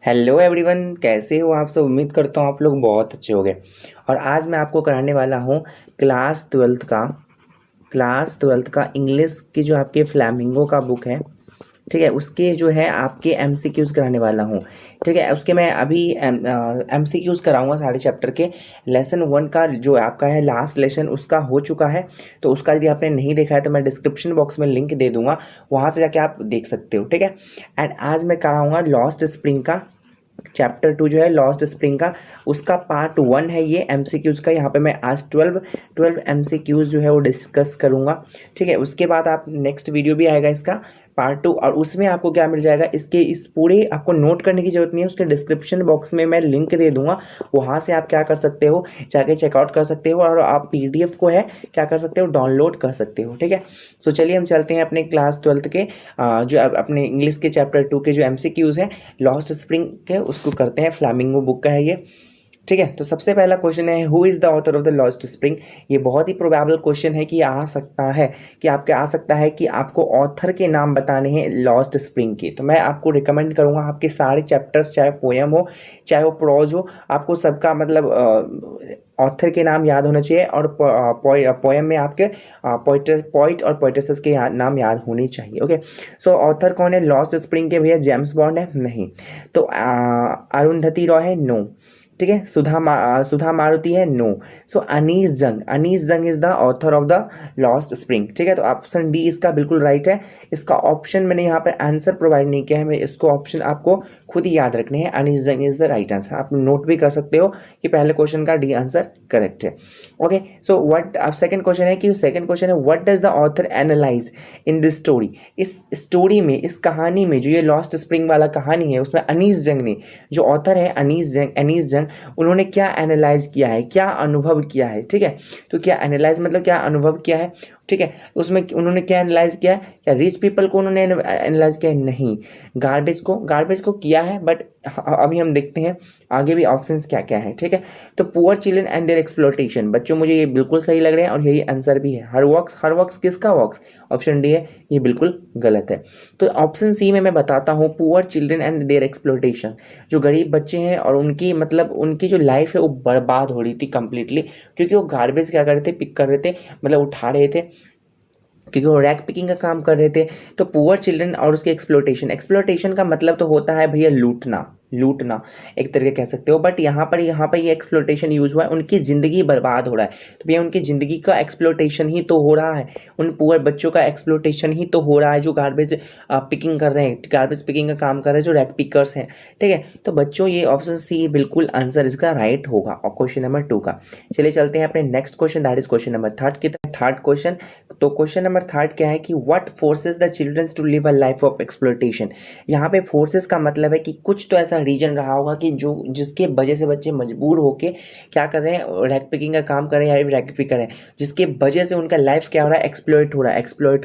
Hello everyone, कैसे हो आप सब। उम्मीद करता हूँ आप लोग बहुत अच्छे होंगे। और आज मैं आपको कराने वाला हूँ क्लास ट्वेल्थ का इंग्लिश की जो आपके फ्लैमिंगो का बुक है, ठीक है, उसके जो है आपके एमसीक्यूज़ कराने वाला हूँ। ठीक है, उसके मैं अभी एमसीक्यूज़ कराऊंगा सारे चैप्टर के। लेसन 1 का जो आपका है लास्ट लेसन उसका हो चुका है, तो उसका यदि आपने नहीं देखा है तो मैं डिस्क्रिप्शन बॉक्स में लिंक दे दूंगा, वहाँ से जाके आप देख सकते हो। ठीक है, एंड आज मैं कराऊंगा लॉस्ट स्प्रिंग का चैप्टर 2 जो है लॉस्ट स्प्रिंग का, उसका पार्ट 1 है ये एमसीक्यूज़ का। यहाँ पे मैं आज 12 एमसीक्यूज़ जो है वो डिस्कस करूँगा। ठीक है, उसके बाद आप नेक्स्ट वीडियो भी आएगा इसका पार्ट 2, और उसमें आपको क्या मिल जाएगा, इसके इस पूरे आपको नोट करने की जरूरत नहीं है, उसके डिस्क्रिप्शन बॉक्स में मैं लिंक दे दूंगा, वहाँ से आप क्या कर सकते हो, जाके चेकआउट कर सकते हो, और आप पीडीएफ को है क्या कर सकते हो, डाउनलोड कर सकते हो। ठीक है, सो चलिए हम चलते हैं अपने क्लास 12 के जो अपने इंग्लिश के चैप्टर 2 के जो एमसीक्यूज़ हैं लॉस्ट स्प्रिंग के, उसको करते हैं। फ्लैमिंगो बुक का है ये। ठीक है, तो सबसे पहला क्वेश्चन है, who is the author of the lost spring. ये बहुत ही प्रोबेबल क्वेश्चन है कि आ सकता है कि आपको ऑथर के नाम बताने हैं लॉस्ट स्प्रिंग के। तो मैं आपको रिकमेंड करूंगा आपके सारे चैप्टर्स, चाहे पोएम हो चाहे वो प्रोज हो, आपको सबका मतलब ऑथर के नाम याद होना चाहिए, और पोएम में आपके पोइट और पोइटेसेस के नाम याद होने चाहिए। ओके, सो ऑथर कौन है लॉस्ट स्प्रिंग के भैया? जेम्स बॉन्ड है? नहीं। तो अरुंधति रॉय है? नो। ठीक है, सुधा मारुति है? नो। सो अनीस जंग is the author of the lost spring. ठीक है, तो ऑप्शन डी इसका बिल्कुल राइट है। इसका ऑप्शन मैंने यहाँ पर आंसर प्रोवाइड नहीं किया है, मैं इसको ऑप्शन आपको खुद ही याद रखने हैं। अनीस जंग इज द राइट आंसर। आप नोट भी कर सकते हो कि पहले क्वेश्चन का डी आंसर करेक्ट है। ओके, सो व्हाट, अब सेकंड क्वेश्चन है what does the author analyse in this story. इस स्टोरी में, इस कहानी में, जो ये लॉस्ट स्प्रिंग वाला कहानी है, उसमें अनीस जंग ने, जो ऑथर है अनीस जंग, उन्होंने क्या एनालाइज किया है, क्या अनुभव किया है। ठीक है, तो क्या एनालाइज मतलब क्या अनुभव किया है। ठीक है, उसमें उन्होंने क्या एनालाइज किया है? क्या रिच पीपल को उन्होंने एनालाइज किया है? नहीं। गार्बेज को किया है, बट अभी हम देखते हैं आगे भी ऑप्शंस क्या क्या है। ठीक है, तो poor children and their exploitation, बच्चों मुझे ये बिल्कुल सही लग रहे हैं, और यही आंसर भी है। हर वर्क्स किसका वर्क्स? ऑप्शन डी है, ये बिल्कुल गलत है। तो ऑप्शन सी में मैं बताता हूँ, poor children and their exploitation, जो गरीब बच्चे हैं और उनकी मतलब उनकी जो लाइफ है वो बर्बाद हो रही थी कंप्लीटली, क्योंकि वो गार्बेज क्या कर रहे थे, पिक कर रहे थे, मतलब उठा रहे थे, क्योंकि वो रैक पिकिंग का काम कर रहे थे। तो पुअर चिल्ड्रन और उसके एक्सप्लोटेशन का मतलब तो होता है भैया लूटना एक तरीके कह सकते हो, बट यहाँ पर ये एक्सप्लोटेशन यूज हुआ है, उनकी ज़िंदगी बर्बाद हो रहा है, तो भैया उनकी ज़िंदगी का एक्सप्लोटेशन ही तो हो रहा है, उन पुअर बच्चों का एक्सप्लोटेशन ही तो हो रहा है, जो गार्बेज पिकिंग कर रहे हैं, गार्बेज पिकिंग का काम कर रहे हैं, जो रैक पिकर्स हैं। ठीक है, तो बच्चों ये ऑप्शन सी बिल्कुल आंसर इसका राइट होगा, और क्वेश्चन नंबर 2 का। चलिए चलते हैं अपने next question, that is question number 3 की थर्ड क्वेश्चन। तो क्वेश्चन नंबर 3 क्या है कि what forces the children to live a life of exploitation. यहाँ पे फोर्सेस का मतलब है कि कुछ तो ऐसा रीजन रहा होगा कि जो जिसके वजह से बच्चे मजबूर होके क्या कर रहे हैं, रैक पिकिंग का काम कर रहे हैं, या रैक पिकर है, जिसके वजह से उनका लाइफ क्या हो रहा है, एक्सप्लॉइट हो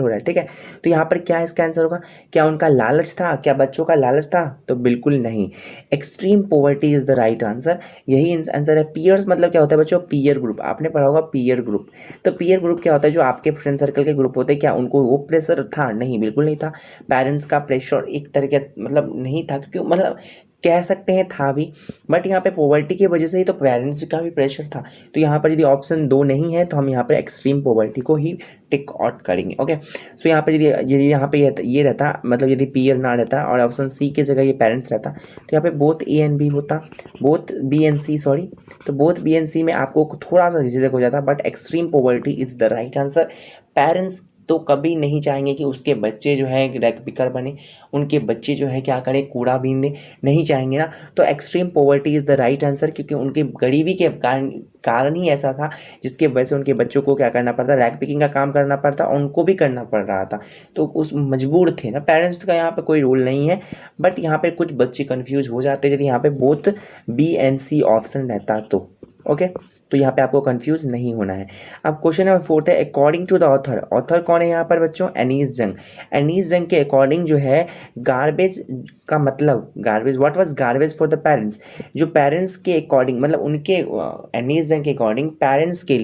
रहा है। ठीक है, तो यहाँ पर क्या इसका आंसर होगा? क्या उनका लालच था? क्या बच्चों का लालच था? तो बिल्कुल नहीं। Extreme poverty is the right answer, यही आंसर है। पीयर्स मतलब क्या होता है बच्चों? पीयर ग्रुप, आपने पढ़ा होगा पीयर ग्रुप। तो पीयर ग्रुप क्या होता है? जो आपके फ्रेंड सर्कल के ग्रुप होते हैं, क्या उनको वो प्रेशर था? नहीं, बिल्कुल नहीं था। पेरेंट्स का प्रेशर एक तरीके मतलब नहीं था, क्योंकि मतलब कह सकते हैं था भी, बट यहाँ पे पॉवर्टी की वजह से ही तो पेरेंट्स का भी प्रेशर था। तो यहाँ पर यदि ऑप्शन 2 नहीं है तो हम यहाँ पर एक्सट्रीम पॉवर्टी को ही टिक आउट करेंगे। ओके, सो यहाँ पर यदि यहाँ पे ये रहता, मतलब यदि पीयर ना रहता और ऑप्शन सी की जगह ये पेरेंट्स रहता, तो यहाँ पे बोथ ए एंड बी होता, both B and C, sorry, तो बोथ बी एंड सी में आपको थोड़ा सा झिझक हो जाता, but extreme poverty is the right answer. Parents तो कभी नहीं चाहेंगे कि उसके बच्चे जो है रैक पिकर बने, उनके बच्चे जो है क्या करें, कूड़ा बीने, नहीं चाहेंगे ना। तो extreme poverty is the right answer, क्योंकि उनके गरीबी के कारण ही ऐसा था, जिसके वजह से उनके बच्चों को क्या करना पड़ता, रैक पिकिंग का काम करना पड़ता, उनको भी करना पड़ रहा था, तो उस मजबूर थे ना। पेरेंट्स का यहाँ पे कोई रोल नहीं है, बट यहाँ पे कुछ बच्चे कंफ्यूज हो जाते हैं यदि यहाँ पे both B and C option रहता तो। ओके, तो यहाँ पे आपको कंफ्यूज नहीं होना है। अब क्वेश्चन नंबर 4 है, अकॉर्डिंग टू द ऑथर कौन है यहाँ पर बच्चों? एनीस जंग के अकॉर्डिंग जो है गार्बेज का मतलब, garbage, what was garbage for the parents, जो पेरेंट्स के अकॉर्डिंग मतलब उनके एनीस जंग के अकॉर्डिंग पेरेंट्स के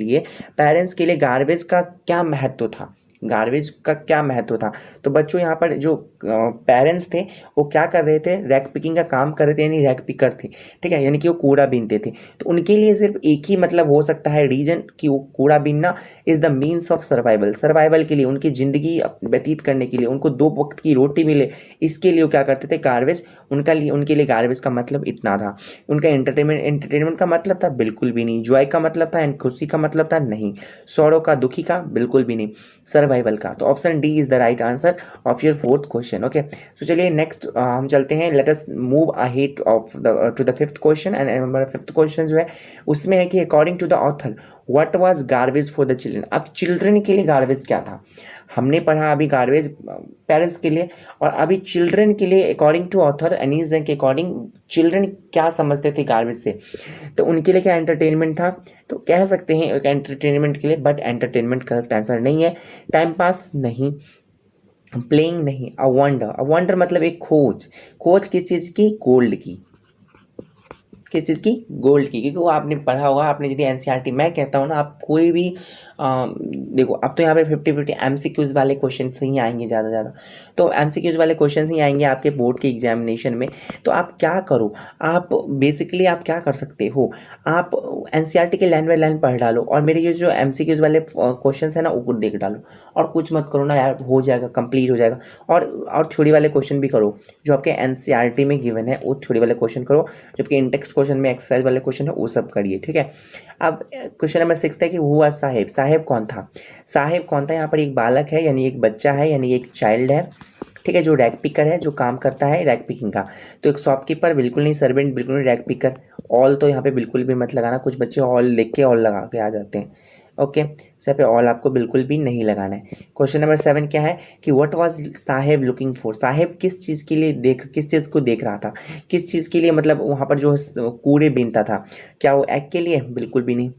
लिए गार्बेज का क्या महत्व था। गार्बेज का क्या महत्व था। तो बच्चों यहाँ पर जो पेरेंट्स थे वो क्या कर रहे थे, रैक पिकिंग का काम कर रहे थे, यानी रैक पिकर थे, ठीक है, यानी कि वो कूड़ा बीनते थे। तो उनके लिए सिर्फ एक ही मतलब हो सकता है रीजन कि वो कूड़ा बीनना is the means of survival. Survival के लिए, उनकी ज़िंदगी व्यतीत करने के लिए, उनको 2 वक्त की रोटी मिले, इसके लिए वो क्या करते थे, गार्बेज। उनके लिए गार्बेज का मतलब इतना था। उनका एंटरटेनमेंट का मतलब था बिल्कुल भी नहीं। जॉय का मतलब था, एंड खुशी का मतलब था नहीं। सौरव का, दुखी का बिल्कुल भी नहीं। सर्वाइवल का। तो option D is the right answer of your 4th question. Okay, तो चलिए नेक्स्ट हम चलते हैं। Let us move ahead of to the 5th question. And हमारा 5th क्वेश्चन जो है उसमें है कि according to the author what was garbage for the children. अब चिल्ड्रन के लिए गार्बेज क्या था, हमने पढ़ा अभी गार्बेज पेरेंट्स के लिए, और अभी चिल्ड्रन के लिए according to author Anees Jain के अकॉर्डिंग चिल्ड्रन क्या समझते थे गार्बेज से। तो उनके लिए क्या एंटरटेनमेंट था, तो कह सकते हैं एक एंटरटेनमेंट के लिए, बट एंटरटेनमेंट करेक्ट आंसर नहीं है। टाइम पास नहीं, प्लेइंग नहीं, अ वंडर मतलब एक खोज किस चीज़ की, गोल्ड की। किस चीज़ की, गोल्ड की। क्योंकि वो आपने पढ़ा होगा, आपने यदि एनसीईआरटी, मैं कहता हूँ ना, आप कोई भी देखो अब तो यहाँ पे 50-50 एमसीक्यूज़ वाले क्वेश्चन ही आएंगे ज़्यादा। तो एमसीक्यूज़ वाले क्वेश्चन ही आएंगे आपके बोर्ड के एग्जामिनेशन में। तो आप क्या करो, आप बेसिकली आप क्या कर सकते हो, आप एनसीईआरटी के लाइन बाय लाइन पढ़ डालो, और मेरे ये जो एमसीक्यूज़ वाले क्वेश्चन है ना वो देख डालो, और कुछ मत करो ना यार, हो जाएगा, कंप्लीट हो जाएगा। और थ्योरी वाले क्वेश्चन भी करो, जो आपके एनसीईआरटी में गिवन है वो थ्योरी वाले क्वेश्चन करो, जबकि इंटेक्स्ट क्वेश्चन में एक्सरसाइज वाले क्वेश्चन है वो सब करिए, ठीक है। अब क्वेश्चन नंबर 6 है कि हुआ साहेब कौन था। साहेब कौन था, यहाँ पर एक बालक है, यानी एक बच्चा है, यानी एक चाइल्ड है, ठीक है, जो रैक पिकर है, जो काम करता है रैक पिकिंग का। तो एक शॉपकीपर बिल्कुल नहीं, सर्वेंट बिल्कुल नहीं, रैक पिकर। ऑल तो यहाँ पे बिल्कुल भी मत लगाना, कुछ बच्चे ऑल देख के ऑल लगा के आ जाते हैं। ओके, तो यहाँ पे ऑल आपको बिल्कुल भी नहीं लगाना है। क्वेश्चन नंबर 7 क्या है कि what was Saheb looking for. Saheb किस चीज़ के लिए किस चीज़ को देख रहा था, किस चीज़ के लिए, मतलब वहाँ पर जो कूड़े बीनता था, क्या वो एग के लिए, बिल्कुल भी नहीं।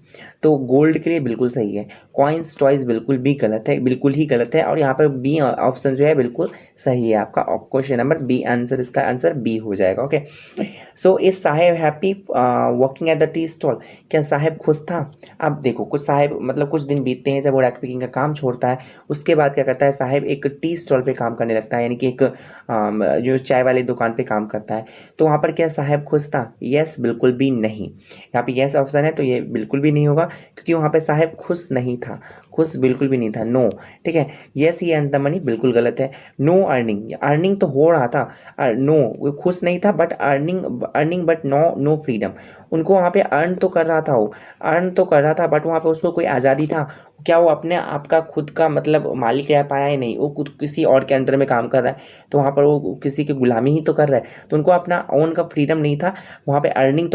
तो गोल्ड के लिए बिल्कुल सही है। कॉइन्स टॉयज बिल्कुल भी गलत है, बिल्कुल ही गलत है। और यहाँ पर बी ऑप्शन जो है बिल्कुल सही है आपका। क्वेश्चन नंबर बी आंसर, इसका आंसर बी हो जाएगा। Okay, so is Saheb happy working at the tea stall. क्या साहेब खुश था। अब देखो, कुछ साहेब मतलब कुछ दिन बीतते हैं, जब वो रैक पिकिंग का काम छोड़ता है, उसके बाद क्या करता है, साहेब एक टी स्टॉल पे काम करने लगता है, यानी कि एक जो चाय वाली दुकान पे काम करता है। तो वहाँ पर क्या साहेब खुश था, यस, बिल्कुल भी नहीं। यहाँ पे यस ऑप्शन है, तो ये बिल्कुल भी नहीं होगा, क्योंकि वहाँ पे साहेब खुश नहीं था, खुश बिल्कुल भी नहीं था, नो, ठीक है। Yes he earn the money बिल्कुल गलत है। नो अर्निंग तो हो रहा था, नो, वो खुश नहीं था, but earning but no freedom. उनको वहाँ पे अर्न तो कर रहा था, वो अर्न तो कर रहा था, बट वहाँ पे उसको कोई आज़ादी था क्या, वो अपने आप का खुद का मतलब मालिक रह पाया ही नहीं, वो खुद किसी और के अंडर में काम कर रहा है, तो वहाँ पर वो किसी की गुलामी ही तो कर रहा है, तो उनको अपना ओन का फ्रीडम नहीं था। वहाँ पे अर्निंग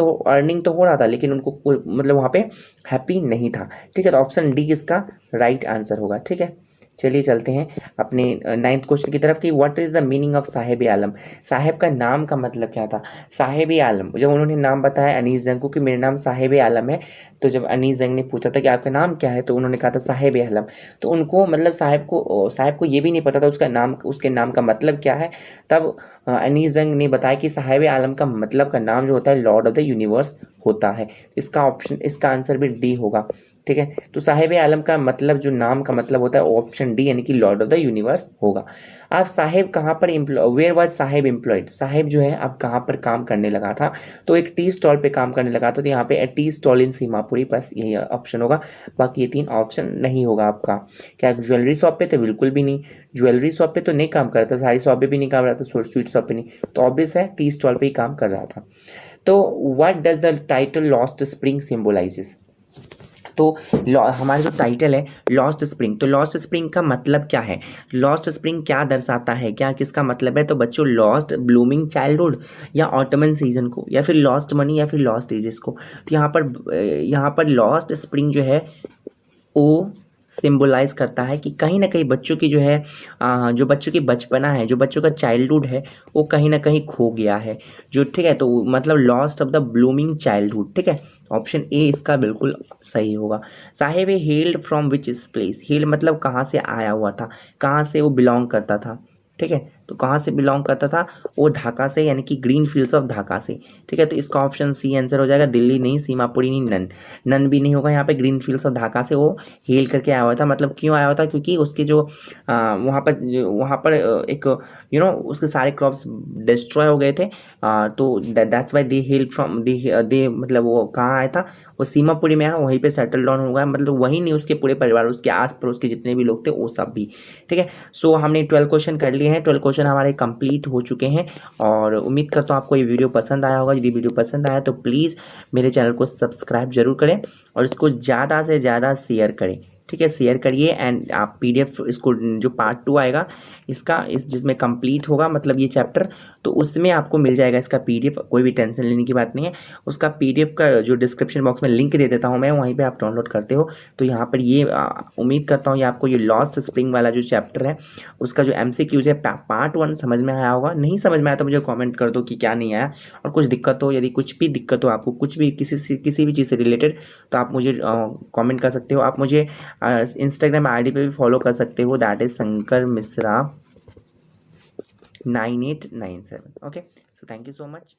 तो हो रहा था, लेकिन उनको मतलब वहाँ पे हैप्पी नहीं था, ठीक है। तो ऑप्शन डी इसका राइट आंसर होगा, ठीक है। चलिए चलते हैं अपने 9th क्वेश्चन की तरफ कि what is the meaning of Saheb Alam. Saheb का नाम का मतलब क्या था। साहेब आलम, जब उन्होंने नाम बताया अनीस जंग को कि मेरा नाम साहेब आलम है, तो जब अनीस जंग ने पूछा था कि आपका नाम क्या है, तो उन्होंने कहा था साहेब आलम। तो उनको मतलब साहेब को ये भी नहीं पता था उसके नाम का मतलब क्या है। तब अनीस जंग ने बताया कि साहेब आलम का मतलब का नाम जो होता है लॉर्ड ऑफ द यूनिवर्स होता है। इसका आंसर भी डी होगा, ठीक है। तो साहेब आलम का मतलब जो नाम का मतलब होता है ऑप्शन डी, यानी कि लॉर्ड ऑफ द यूनिवर्स होगा। अब साहेब कहाँ पर वेयर वाज साहेब एम्प्लॉयड। साहेब जो है अब कहाँ पर काम करने लगा था, तो एक टी स्टॉल पे काम करने लगा था। तो यहाँ पे टी स्टॉल इन सीमापुरी, बस यही ऑप्शन होगा, बाकी ये 3 ऑप्शन नहीं होगा आपका। क्या ज्वेलरी शॉप पे, तो बिल्कुल भी नहीं, ज्वेलरी शॉप पे तो नहीं काम कर रहा था, सारी शॉप पे भी नहीं काम रहा था, स्वीट शॉप पे नहीं, तो ऑब्वियस है टी स्टॉल पे ही काम कर रहा था। तो what does the title lost spring symbolises. तो हमारा जो टाइटल है लॉस्ट स्प्रिंग, तो लॉस्ट स्प्रिंग का मतलब क्या है, लॉस्ट स्प्रिंग क्या दर्शाता है, क्या किसका मतलब है। तो बच्चों लॉस्ट ब्लूमिंग चाइल्डहुड, या ऑटमन सीजन को, या फिर लॉस्ट मनी, या फिर लॉस्ट एजेस को। तो यहाँ पर लॉस्ट स्प्रिंग जो है वो सिम्बोलाइज करता है कि कहीं ना कहीं बच्चों की जो है जो बच्चों की बचपना है, जो बच्चों का चाइल्डहुड है, वो कहीं ना कहीं खो गया है, जो, ठीक है। तो मतलब lost of the blooming childhood, ठीक है। ऑप्शन ए इसका बिल्कुल सही होगा। Saheb hailed from which is place. Hailed मतलब कहाँ से आया हुआ था, कहाँ से वो बिलोंग करता था, ठीक है। तो कहाँ से बिलोंग करता था, वो ढाका से, यानी कि ग्रीन फील्ड्स ऑफ ढाका से। ठीक है, तो इसका ऑप्शन सी आंसर हो जाएगा। दिल्ली नहीं, सीमापुरी नहीं, नन, नन भी नहीं होगा यहाँ पे। ग्रीन फील्ड्स ऑफ ढाका से वो हेल करके आया हुआ था। मतलब क्यों आया हुआ था, क्योंकि उसके जो वहाँ पर एक उसके सारे क्रॉप्स डिस्ट्रॉय हो गए थे। तो that's why they hail from there मतलब वो कहाँ आया था, वो सीमापुरी में आया, वहीं पे सेटल डाउन हो गया। मतलब वही नहीं, उसके पूरे परिवार, उसके आस पड़ोस के जितने भी लोग थे वो सब भी। ठीक है, सो हमने 12 क्वेश्चन कर लिए हैं। 12 क्वेश्चन हमारे कंप्लीट हो चुके हैं और उम्मीद करता हूँ आपको ये वीडियो पसंद आया होगा। यदि वीडियो पसंद आया तो प्लीज़ मेरे चैनल को सब्सक्राइब जरूर करें और इसको ज़्यादा से ज़्यादा शेयर करें। ठीक है, शेयर करिए। एंड आप PDF इसको जो पार्ट 2 आएगा इसका, जिसमें कंप्लीट होगा मतलब ये चैप्टर, तो उसमें आपको मिल जाएगा इसका PDF। कोई भी टेंशन लेने की बात नहीं है। उसका PDF का जो डिस्क्रिप्शन बॉक्स में लिंक दे देता हूँ मैं, वहीं पे आप डाउनलोड करते हो। तो यहाँ पर ये उम्मीद करता हूँ ये आपको ये लॉस्ट स्प्रिंग वाला जो चैप्टर है उसका जो MCQs है पार्ट 1 समझ में आया होगा। नहीं समझ में आया तो मुझे कॉमेंट कर दो कि क्या नहीं आया, और कुछ दिक्कत हो, यदि कुछ भी दिक्कत हो आपको, कुछ भी किसी भी चीज़ से रिलेटेड, तो आप मुझे कमेंट कर सकते हो। आप मुझे इंस्टाग्राम ID पे भी फॉलो कर सकते हो, that is Shankar Mishra 9897। Okay, so thank you so much.